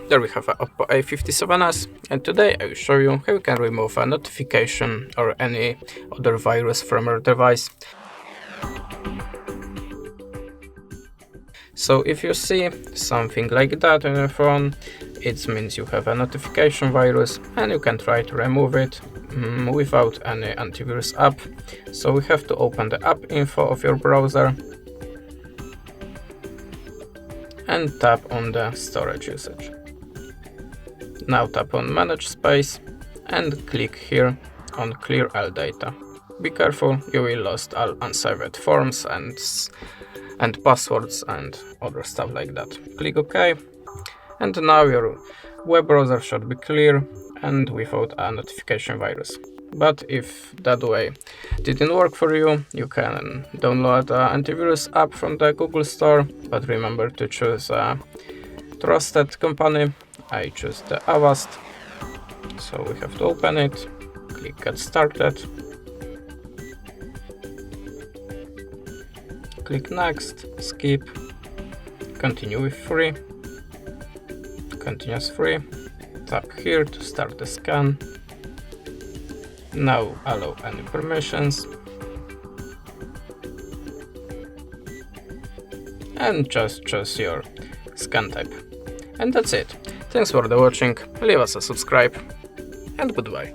There we have a OPPO A57s, and today I will show you how you can remove a notification or any other virus from your device. So if you see something like that on your phone, it means you have a notification virus and you can try to remove it without any antivirus app. So we have to open the app info of your browser and tap on the storage usage. Now tap on Manage Space and click here on Clear All Data. Be careful, you will lose all unsaved forms and passwords and other stuff like that. Click OK, and now your web browser should be clear and without a notification virus. But if that way didn't work for you, you can download an antivirus app from the Google Store, but remember to choose a trusted company. I choose the Avast, so we have to open it, click Get Started, click Next, Skip, Continue with Free, Continuous Free, tap here to start the scan. Now allow any permissions and just choose your scan type. And that's it. Thanks for the watching, leave us a subscribe and goodbye.